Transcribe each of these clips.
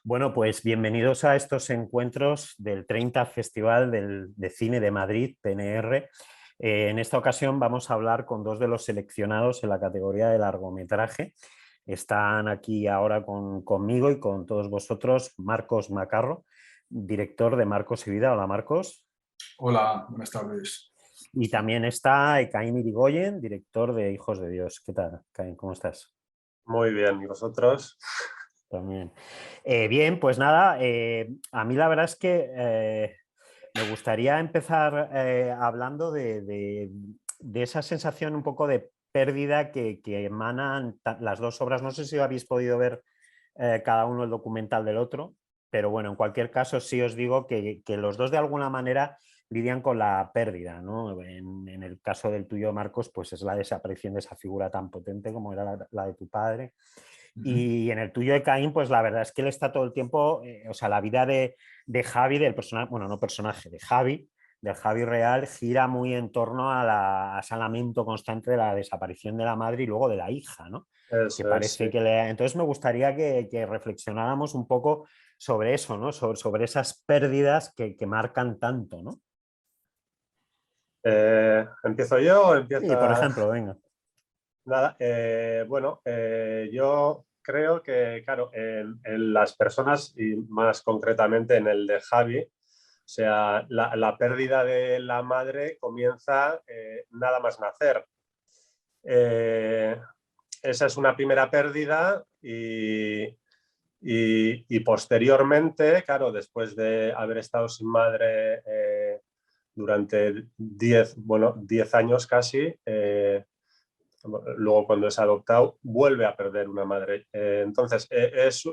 Bueno, pues bienvenidos a estos encuentros del 30 Festival de Cine de Madrid, PNR. En esta ocasión vamos a hablar con dos de los seleccionados en la categoría de largometraje. Están aquí ahora conmigo y con todos vosotros Marcos Macarro, director de Marcos y Vida. Hola, Marcos. Hola, buenas tardes. Y también está Ekaim Irigoyen, director de Hijos de Dios. ¿Qué tal, Ekaim? ¿Cómo estás? Muy bien, ¿y vosotros? También. Bien, pues nada, a mí la verdad es que me gustaría empezar hablando de esa sensación un poco de pérdida que emanan las dos obras. No sé si habéis podido ver cada uno el documental del otro, pero bueno, en cualquier caso sí os digo que los dos de alguna manera lidian con la pérdida, ¿no? En el caso del tuyo, Marcos, pues es la desaparición de esa figura tan potente como era la de tu padre. Y en el tuyo de Caín, pues la verdad es que él está todo el tiempo, o sea, la vida de Javi, del personaje, bueno, no personaje, de Javi, del Javi real, gira muy en torno a ese lamento constante de la desaparición de la madre y luego de la hija, ¿no? Que Eso es, parece sí. que le... Entonces me gustaría que reflexionáramos un poco sobre eso, ¿no? Sobre esas pérdidas que marcan tanto, ¿no? ¿Empiezo yo o Sí, por empieza? ejemplo, venga. Nada, bueno, yo creo que, claro, en las personas y más concretamente en el de Javi, o sea, la pérdida de la madre comienza nada más nacer. Esa es una primera pérdida y posteriormente, claro, después de haber estado sin madre durante 10 años casi, luego cuando es adoptado vuelve a perder una madre. Entonces, es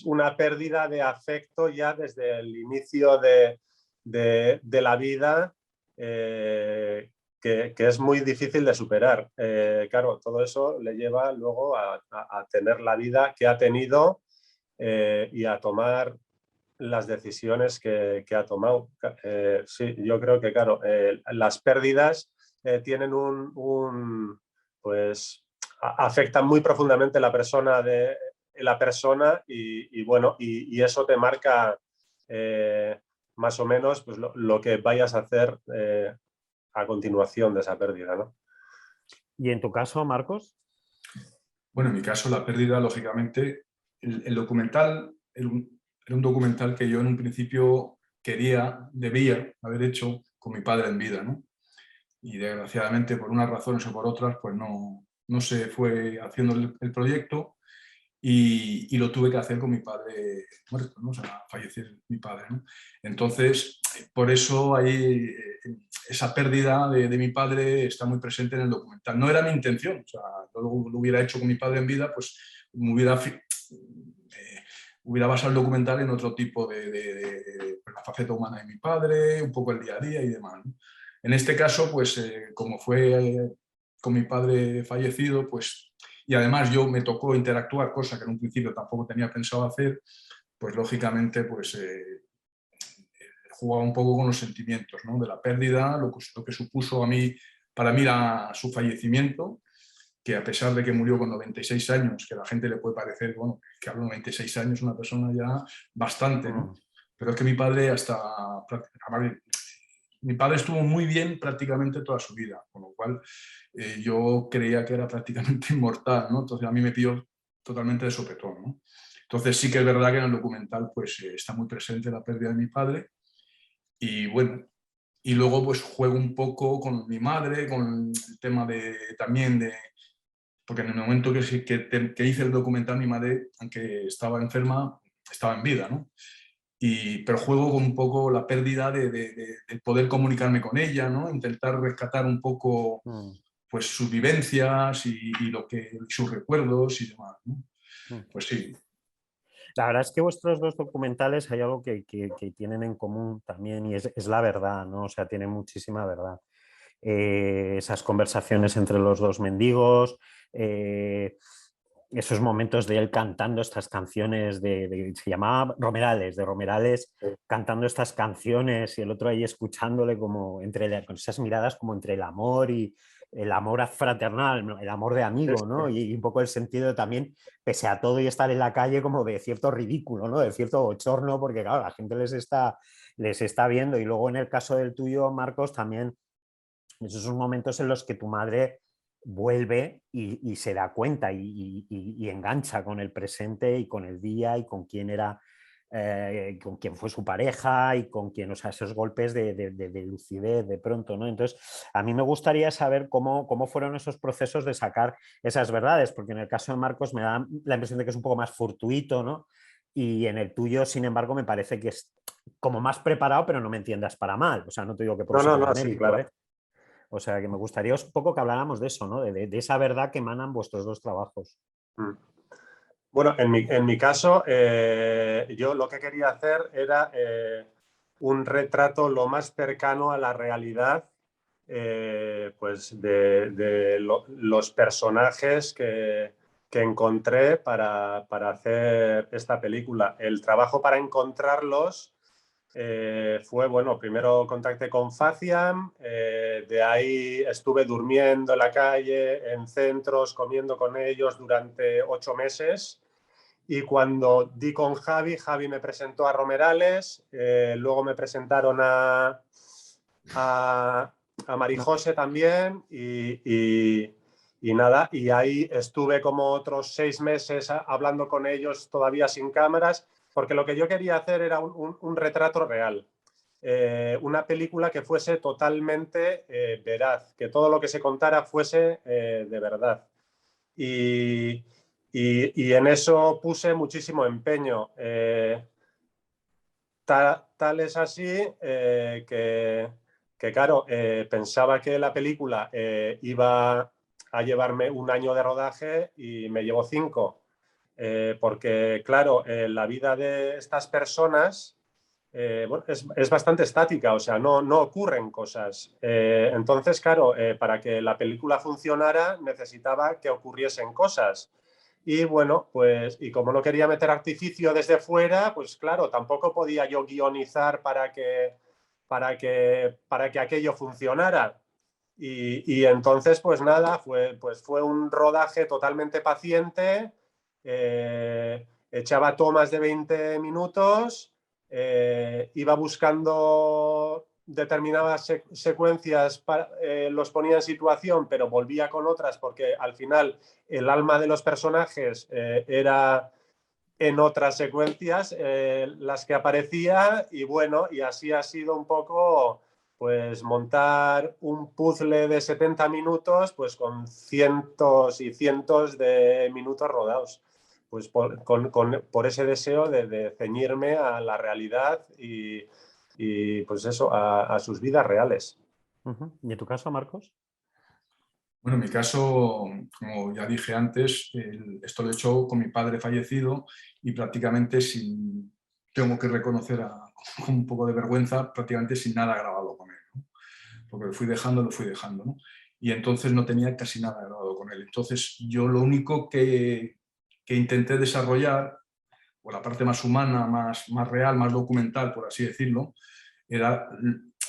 una pérdida de afecto ya desde el inicio de la vida, que es muy difícil de superar. Claro, todo eso le lleva luego a tener la vida que ha tenido y a tomar las decisiones que ha tomado. Sí, yo creo que, claro, las pérdidas tienen pues afectan muy profundamente la persona y bueno, y eso te marca más o menos pues, lo que vayas a hacer a continuación de esa pérdida, ¿no? ¿Y en tu caso, Marcos? Bueno, en mi caso, la pérdida, lógicamente, el documental era un documental que yo en un principio debía haber hecho con mi padre en vida, ¿no? Y desgraciadamente, por unas razones o por otras, pues no se fue haciendo el proyecto y lo tuve que hacer con mi padre muerto, ¿no? O sea, fallecer mi padre, ¿no? Entonces, por eso ahí esa pérdida de mi padre está muy presente en el documental. No era mi intención, o sea, yo lo hubiera hecho con mi padre en vida, pues me hubiera basado el documental en otro tipo de la faceta humana de mi padre, un poco el día a día y demás, ¿no? En este caso, pues como fue con mi padre fallecido, pues y además yo me tocó interactuar, cosa que en un principio tampoco tenía pensado hacer, pues lógicamente pues, jugaba un poco con los sentimientos, ¿no? De la pérdida, lo que supuso para mí su fallecimiento, que a pesar de que murió con 96 años, que a la gente le puede parecer, bueno, que a los 96 años una persona ya bastante, ¿no? Pero es que mi padre mi padre estuvo muy bien prácticamente toda su vida, con lo cual yo creía que era prácticamente inmortal, ¿no? Entonces a mí me pilló totalmente de sopetón, ¿no? Entonces sí que es verdad que en el documental pues está muy presente la pérdida de mi padre y bueno, y luego pues juego un poco con mi madre, con el tema porque en el momento que hice el documental mi madre, aunque estaba enferma, estaba en vida, ¿no? Pero juego con un poco la pérdida de poder comunicarme con ella, ¿no? Intentar rescatar un poco pues, sus vivencias y sus recuerdos y demás, ¿no? Pues sí. La verdad es que vuestros dos documentales hay algo que tienen en común también y es la verdad, ¿no? O sea, tienen muchísima verdad. Esas conversaciones entre los dos mendigos, esos momentos de él cantando estas canciones se llamaba Romerales, de Romerales, cantando estas canciones y el otro ahí escuchándole como con esas miradas como entre el amor y el amor fraternal, el amor de amigo, ¿no? Y un poco el sentido también, pese a todo y estar en la calle, como de cierto ridículo, ¿no? De cierto bochorno, porque claro, la gente les está viendo. Y luego en el caso del tuyo, Marcos, también esos son momentos en los que tu madre vuelve y se da cuenta y engancha con el presente y con el día y con quién era, con quién fue su pareja y con quién, o sea, esos golpes de lucidez de pronto, ¿no? Entonces, a mí me gustaría saber cómo fueron esos procesos de sacar esas verdades, porque en el caso de Marcos me da la impresión de que es un poco más fortuito, ¿no? Y en el tuyo, sin embargo, me parece que es como más preparado, pero no me entiendas para mal. O sea, no te digo que por No, eso no, tenga no, sí, mérito, ¿eh? claro. O sea, que me gustaría un poco que habláramos de eso, ¿no? De esa verdad que emanan vuestros dos trabajos. Mm. Bueno, en mi caso, yo lo que quería hacer era un retrato lo más cercano a la realidad, pues los personajes que encontré para hacer esta película. El trabajo para encontrarlos fue, bueno, primero contacté con Faciam, de ahí estuve durmiendo en la calle, en centros, comiendo con ellos durante 8 meses. Y cuando di con Javi, Javi me presentó a Romerales, luego me presentaron a Marijose también y nada, y ahí estuve como otros 6 meses hablando con ellos todavía sin cámaras, porque lo que yo quería hacer era un retrato real. Una película que fuese totalmente veraz, que todo lo que se contara fuese de verdad. Y en eso puse muchísimo empeño. Tal es así que claro, pensaba que la película iba a llevarme un año de rodaje y me llevó 5. Porque, claro, la vida de estas personas bueno, es bastante estática, o sea, no ocurren cosas. Entonces, claro, para que la película funcionara necesitaba que ocurriesen cosas. Y bueno, pues, y como no quería meter artificio desde fuera, pues claro, tampoco podía yo guionizar para que aquello funcionara. Y entonces, pues nada, fue un rodaje totalmente paciente, echaba tomas de 20 minutos, iba buscando determinadas secuencias, los ponía en situación, pero volvía con otras porque al final el alma de los personajes era en otras secuencias las que aparecía y bueno, y así ha sido un poco pues montar un puzzle de 70 minutos pues con cientos y cientos de minutos rodados pues por ese deseo de ceñirme a la realidad y pues eso, a sus vidas reales. ¿Y en tu caso, Marcos? Bueno, en mi caso, como ya dije antes, esto lo he hecho con mi padre fallecido y prácticamente sin, tengo que reconocer con un poco de vergüenza, prácticamente sin nada grabado con él, ¿no? Porque lo fui dejando, ¿no? Y entonces no tenía casi nada grabado con él. Entonces yo lo único que intenté desarrollar, o la parte más humana, más real, más documental, por así decirlo, era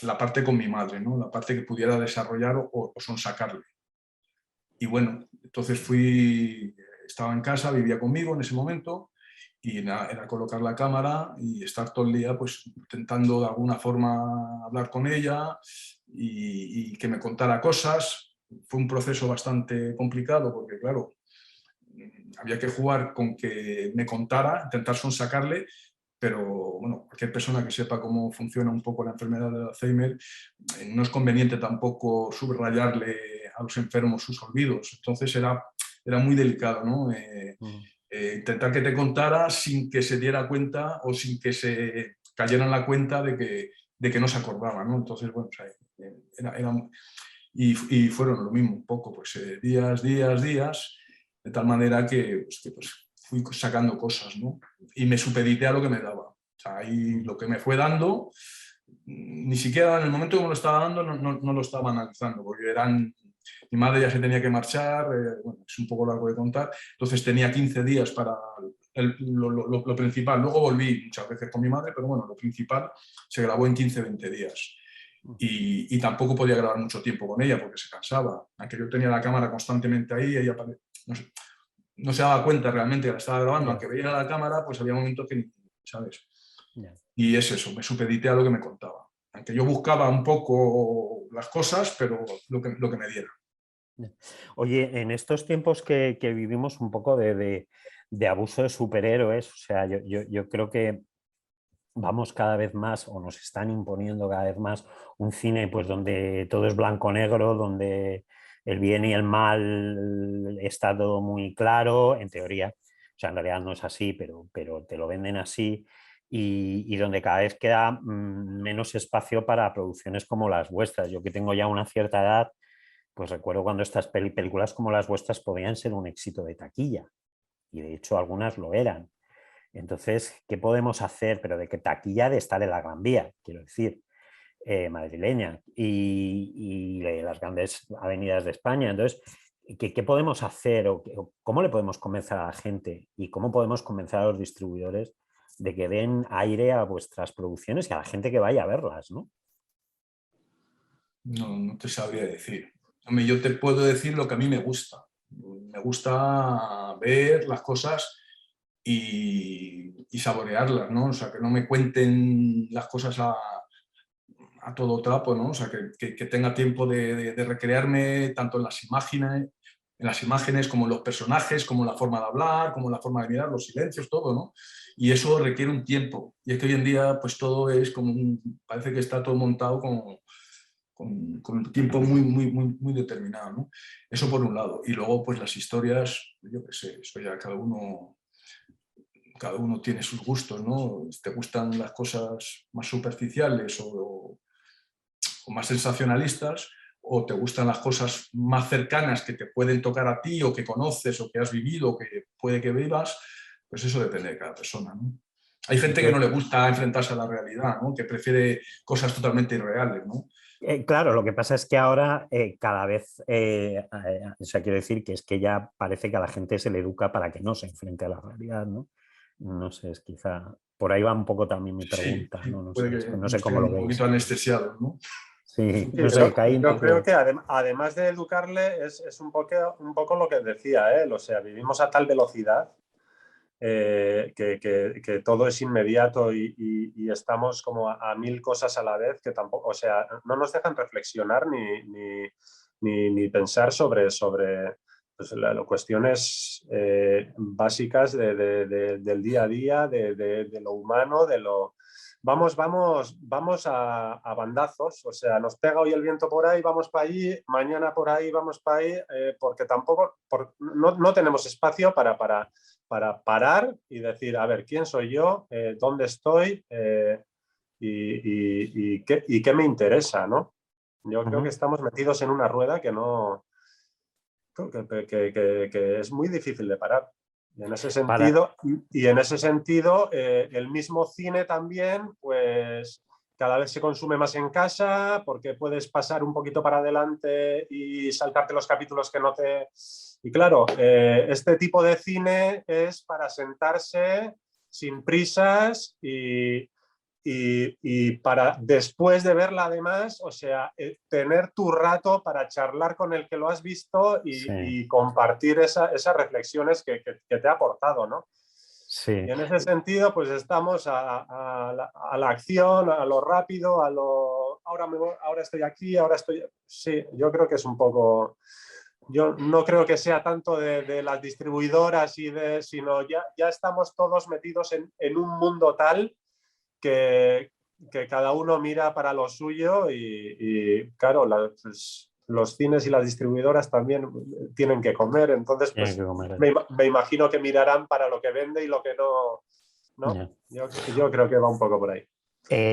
la parte con mi madre, ¿no? La parte que pudiera desarrollar o sonsacarle. Y bueno, entonces estaba en casa, vivía conmigo en ese momento y nada, era colocar la cámara y estar todo el día pues intentando de alguna forma hablar con ella y que me contara cosas. Fue un proceso bastante complicado porque claro, había que jugar con que me contara, intentar sonsacarle, pero bueno, cualquier persona que sepa cómo funciona un poco la enfermedad de Alzheimer, no es conveniente tampoco subrayarle a los enfermos sus olvidos. Entonces era muy delicado, ¿no? Intentar que te contara sin que se diera cuenta o sin que se cayera en la cuenta de que no se acordaba, ¿no? Entonces, bueno, o sea, y fueron lo mismo, un poco, pues días, de tal manera que pues, fui sacando cosas, ¿no? Y me supedité a lo que me daba. O sea, ahí lo que me fue dando, ni siquiera en el momento que me lo estaba dando no lo estaba analizando, porque mi madre ya se tenía que marchar, bueno, es un poco largo de contar, entonces tenía 15 días para lo principal. Luego volví muchas veces con mi madre, pero bueno, lo principal se grabó en 15-20 días. y tampoco podía grabar mucho tiempo con ella porque se cansaba. Aunque yo tenía la cámara constantemente ahí, ella no se daba cuenta realmente que la estaba grabando, aunque veía la cámara, pues había momentos que, ¿sabes? Y es eso, me supedité a lo que me contaba. Aunque yo buscaba un poco las cosas, pero lo que me diera. Oye, en estos tiempos que vivimos un poco de abuso de superhéroes, o sea, yo creo que vamos cada vez más o nos están imponiendo cada vez más un cine pues donde todo es blanco-negro, donde el bien y el mal está todo muy claro, en teoría, o sea, en realidad no es así, pero te lo venden así y donde cada vez queda menos espacio para producciones como las vuestras. Yo que tengo ya una cierta edad, pues recuerdo cuando estas películas como las vuestras podían ser un éxito de taquilla y de hecho algunas lo eran. Entonces, ¿qué podemos hacer? Pero de que taquilla de estar en la Gran Vía, quiero decir, madrileña y de las grandes avenidas de España. Entonces, ¿qué podemos hacer o cómo le podemos convencer a la gente y cómo podemos convencer a los distribuidores de que den aire a vuestras producciones y a la gente que vaya a verlas, ¿no? No te sabría decir. Hombre, yo te puedo decir lo que a mí me gusta. Me gusta ver las cosas y saborearlas, ¿no? O sea, que no me cuenten las cosas a todo trapo, ¿no? O sea, que tenga tiempo de recrearme tanto en las imágenes como en los personajes, como en la forma de hablar, como en la forma de mirar, los silencios, todo, ¿no? Y eso requiere un tiempo. Y es que hoy en día, pues todo es como parece que está todo montado como con un tiempo muy determinado, ¿no? Eso por un lado. Y luego, pues las historias, yo qué sé, eso ya cada uno tiene sus gustos, ¿no? ¿Te gustan las cosas más superficiales o más sensacionalistas? ¿O te gustan las cosas más cercanas que te pueden tocar a ti o que conoces o que has vivido o que puede que vivas? Pues eso depende de cada persona, ¿no? Hay gente que no le gusta enfrentarse a la realidad, ¿no? Que prefiere cosas totalmente irreales, ¿no? Claro, lo que pasa es que ahora cada vez, o sea, quiero decir que es que ya parece que a la gente se le educa para que no se enfrente a la realidad, ¿no? No sé, es quizá por ahí va un poco también mi Sí, pregunta, ¿no? No sé, puede es que que no sé cómo estén lo un poquito veis. anestesiados, ¿no? Sí, Sí, no sé, Caín, yo ¿tú creo qué? que además de educarle es un poco lo que decía él, o sea, vivimos a tal velocidad que todo es inmediato y estamos como a mil cosas a la vez que tampoco, o sea, no nos dejan reflexionar ni pensar sobre pues, cuestiones básicas del día a día, de lo humano, de lo... Vamos a bandazos, o sea, nos pega hoy el viento por ahí, vamos para allí, mañana por ahí, vamos para ahí, porque tampoco, no tenemos espacio para parar y decir, a ver, ¿quién soy yo? ¿Dónde estoy? Y qué me interesa, ¿no? Yo creo que estamos metidos en una rueda que no que es muy difícil de parar. Y en ese Para, sentido, en ese sentido el mismo cine también, pues cada vez se consume más en casa porque puedes pasar un poquito para adelante y saltarte los capítulos que no te... Y claro, este tipo de cine es para sentarse sin prisas y para después de verla además, o sea, tener tu rato para charlar con el que lo has visto sí, y compartir esas reflexiones que te ha aportado, ¿no? sí. Y en ese sentido, pues estamos a la acción, a lo rápido, ahora estoy aquí, ahora estoy... Sí, yo creo que es un poco... Yo no creo que sea tanto de las distribuidoras sino ya estamos todos metidos en un mundo tal que cada uno mira para lo suyo claro, pues, los cines y las distribuidoras también tienen que comer, entonces Tiene que pues comer. me imagino que mirarán para lo que vende y lo que no, ¿no? Ya. Yo creo que va un poco por ahí.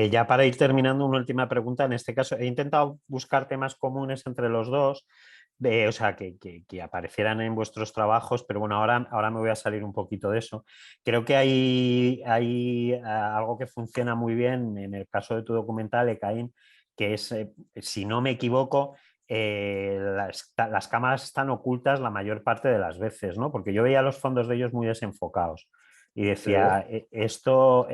Ya para ir terminando, una última pregunta. En este caso, he intentado buscar temas comunes entre los dos, o sea, que aparecieran en vuestros trabajos, pero bueno, ahora me voy a salir un poquito de eso. Creo que hay algo que funciona muy bien en el caso de tu documental, Ekaín, que es, si no me equivoco, las cámaras están ocultas la mayor parte de las veces, ¿no? Porque yo veía los fondos de ellos muy desenfocados y Sí. decía, esto...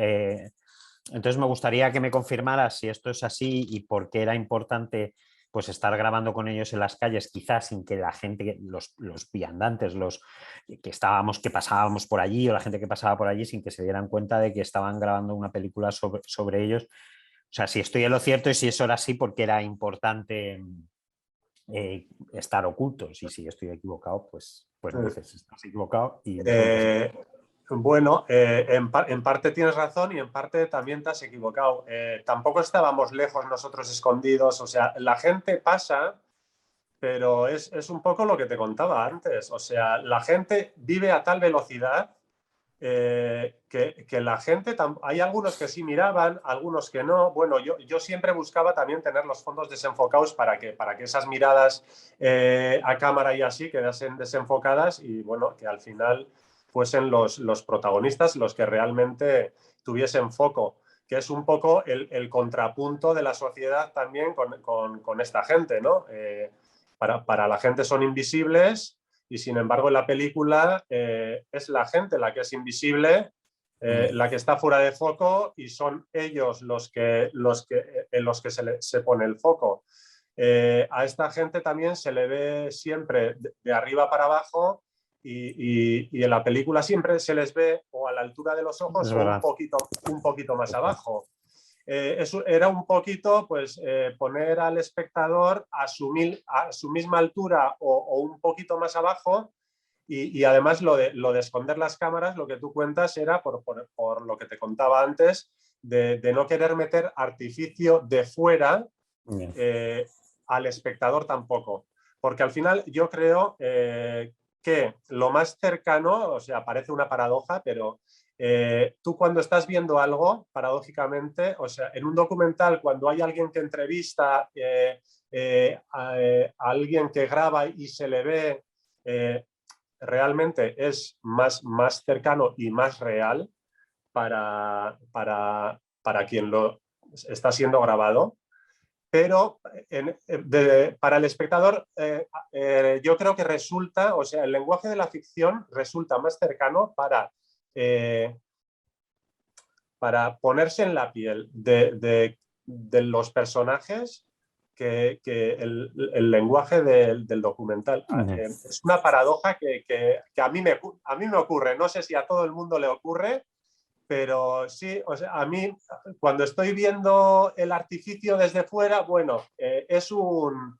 Entonces me gustaría que me confirmaras si esto es así y por qué era importante pues estar grabando con ellos en las calles, quizás sin que la gente, los viandantes, los que pasábamos por allí o la gente que pasaba por allí, sin que se dieran cuenta de que estaban grabando una película sobre ellos. O sea, si estoy en lo cierto y si eso era así, porque era importante estar ocultos. Y si estoy equivocado, pues me dices, estás equivocado y me cuentas. Bueno, en parte tienes razón y en parte también te has equivocado. Tampoco estábamos lejos nosotros escondidos, o sea, la gente pasa, pero es un poco lo que te contaba antes, o sea, la gente vive a tal velocidad que la gente, hay algunos que sí miraban, algunos que no. Bueno, yo siempre buscaba también tener los fondos desenfocados para que esas miradas a cámara y así quedasen desenfocadas y bueno, que al final fuesen los protagonistas los que realmente tuviesen foco, que es un poco el contrapunto de la sociedad también con esta gente, ¿no? Para la gente son invisibles y sin embargo en la película es la gente la que es invisible, la que está fuera de foco y son ellos en los que se pone el foco. A esta gente también se le ve siempre de arriba para abajo y en la película siempre se les ve o a la altura de los ojos o un poquito más abajo. Eso era un poquito pues, poner al espectador a su misma altura o un poquito más abajo y además lo de esconder las cámaras, lo que tú cuentas era por lo que te contaba antes, de no querer meter artificio de fuera al espectador tampoco. Porque al final yo creo que lo más cercano, o sea, parece una paradoja, pero tú cuando estás viendo algo, paradójicamente, o sea, en un documental, cuando hay alguien que entrevista a alguien que graba y se le ve, realmente es más cercano y más real para quien lo está siendo grabado. Pero para el espectador yo creo que resulta, o sea, el lenguaje de la ficción resulta más cercano para ponerse en la piel de los personajes que el lenguaje del documental. Es una paradoja que a mí me ocurre, no sé si a todo el mundo le ocurre, pero sí, o sea, a mí cuando estoy viendo el artificio desde fuera, bueno, es una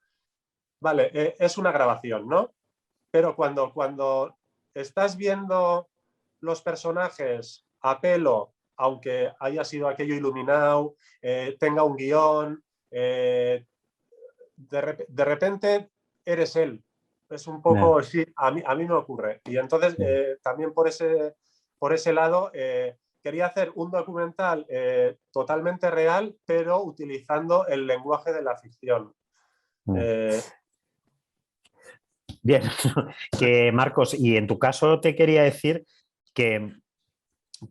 grabación, ¿no? Pero cuando estás viendo los personajes a pelo, aunque haya sido aquello iluminado, tenga un guión, de repente eres él. Es un poco, sí, a mí me ocurre. Y entonces también por ese lado quería hacer un documental totalmente real, pero utilizando el lenguaje de la ficción. Bien, que Marcos, y en tu caso te quería decir que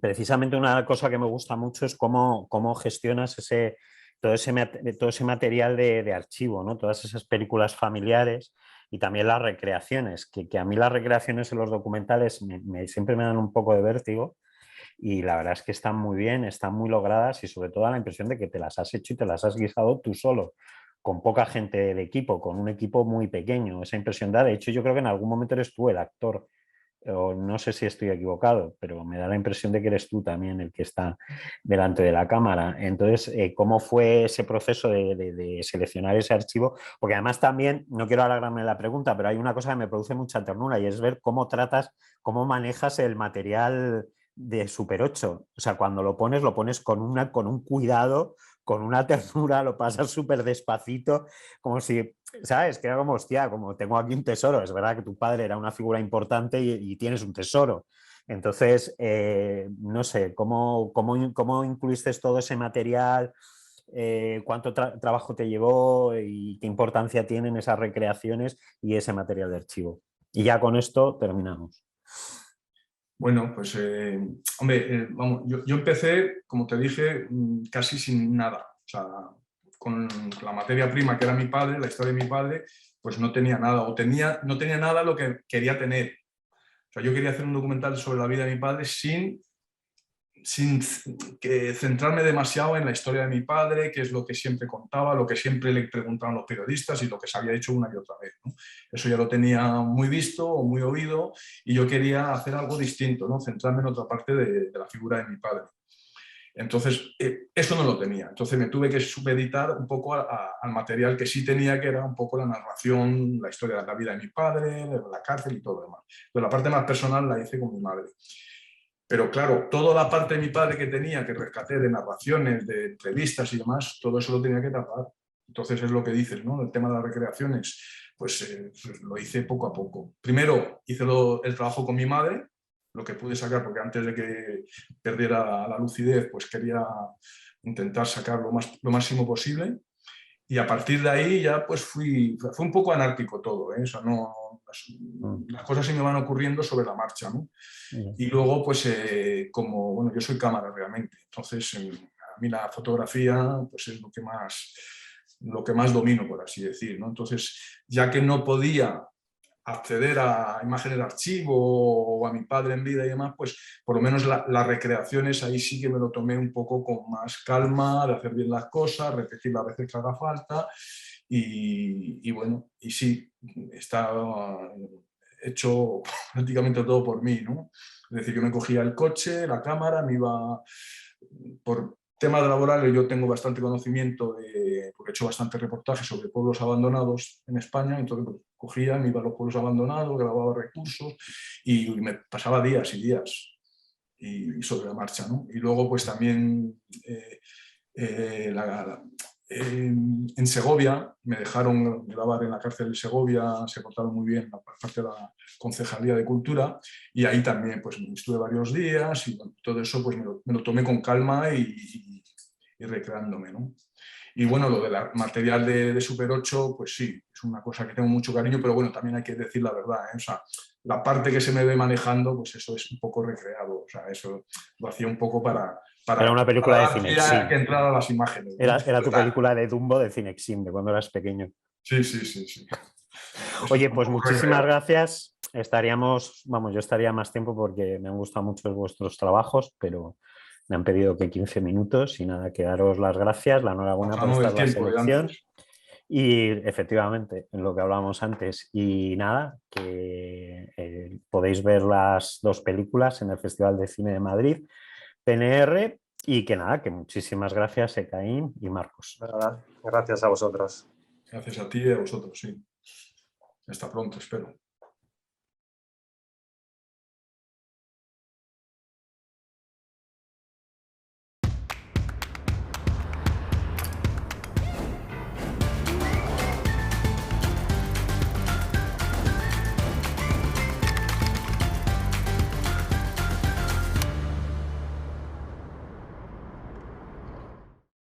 precisamente una cosa que me gusta mucho es cómo gestionas todo ese material de archivo, ¿no? Todas esas películas familiares y también las recreaciones, que a mí las recreaciones en los documentales siempre me dan un poco de vértigo y la verdad es que están muy bien, están muy logradas y sobre todo da la impresión de que te las has hecho y te las has guisado tú solo, con poca gente de equipo, con un equipo muy pequeño. Esa impresión da, de hecho yo creo que en algún momento eres tú el actor, o no sé si estoy equivocado, pero me da la impresión de que eres tú también el que está delante de la cámara. Entonces, ¿cómo fue ese proceso de seleccionar ese archivo? Porque además también, no quiero alargarme la pregunta, pero hay una cosa que me produce mucha ternura y es ver cómo cómo manejas el material de Super 8. O sea, cuando lo pones con un cuidado, con una ternura, lo pasas súper despacito, como si, ¿sabes? Que era como, hostia, como tengo aquí un tesoro. Es verdad que tu padre era una figura importante y tienes un tesoro. Entonces, no sé, ¿cómo incluiste todo ese material? ¿Cuánto trabajo te llevó y qué importancia tienen esas recreaciones y ese material de archivo? Y ya con esto terminamos. Bueno, pues, hombre, vamos, yo empecé, como te dije, casi sin nada. O sea, con la materia prima que era mi padre, la historia de mi padre, pues no tenía nada, no tenía nada lo que quería tener. O sea, yo quería hacer un documental sobre la vida de mi padre sin sin que centrarme demasiado en la historia de mi padre, que es lo que siempre contaba, lo que siempre le preguntaban los periodistas y lo que se había hecho una y otra vez, ¿no? Eso ya lo tenía muy visto o muy oído y yo quería hacer algo distinto, ¿no? Centrarme en otra parte de la figura de mi padre. Entonces, eso no lo tenía. Entonces me tuve que subeditar un poco al material que sí tenía, que era un poco la narración, la historia de la vida de mi padre, de la cárcel y todo lo demás. Pero la parte más personal la hice con mi madre. Pero claro, toda la parte de mi padre que tenía, que rescaté de narraciones, de entrevistas y demás, todo eso lo tenía que tapar. Entonces es lo que dices, ¿no? El tema de las recreaciones, pues lo hice poco a poco. Primero hice el trabajo con mi madre, lo que pude sacar, porque antes de que perdiera la lucidez, pues quería intentar sacar lo máximo posible. Y a partir de ahí ya pues fue un poco anárquico todo, ¿eh? O sea, las cosas se me van ocurriendo sobre la marcha, ¿no? Y luego, pues como, bueno, yo soy cámara realmente, entonces a mí la fotografía pues es lo que más domino, por así decir, ¿no? Entonces, ya que no podía acceder a imágenes de archivo o a mi padre en vida y demás, pues por lo menos las recreaciones ahí sí que me lo tomé un poco con más calma, de hacer bien las cosas, repetir las veces que haga falta y bueno, y sí, está hecho prácticamente todo por mí, ¿no? Es decir, yo me cogía el coche, la cámara, me iba por temas laborales. Yo tengo bastante conocimiento, porque he hecho bastantes reportajes sobre pueblos abandonados en España, entonces pues, cogía, me iba a los pueblos abandonados, grababa recursos y me pasaba días y días y sobre la marcha, ¿no? Y luego pues también en Segovia me dejaron grabar en la cárcel de Segovia, se portaron muy bien la parte de la Concejalía de Cultura y ahí también pues estuve varios días y bueno, todo eso pues me lo tomé con calma y recreándome, ¿no? Y bueno, lo del material de Super 8, pues sí, es una cosa que tengo mucho cariño, pero bueno, también hay que decir la verdad, ¿eh? O sea, la parte que se me ve manejando, pues eso es un poco recreado, o sea, eso lo hacía un poco Era una película de dar pie a Cinexin. que entrara las imágenes, ¿no? Era tu película de Dumbo de Cinexin, de cuando eras pequeño. Sí. Eso Oye, es un pues poco muchísimas recreado. gracias. Yo estaría más tiempo porque me han gustado mucho vuestros trabajos, pero me han pedido que 15 minutos y nada, que daros las gracias, la enhorabuena por Pasamos estar el en la tiempo de selección. antes. Y efectivamente, en lo que hablábamos antes, y nada, que podéis ver las dos películas en el Festival de Cine de Madrid, PNR, y que nada, que muchísimas gracias, Ekaín y Marcos. Nada, gracias a vosotros. Gracias a ti y a vosotros, sí. Hasta pronto, espero.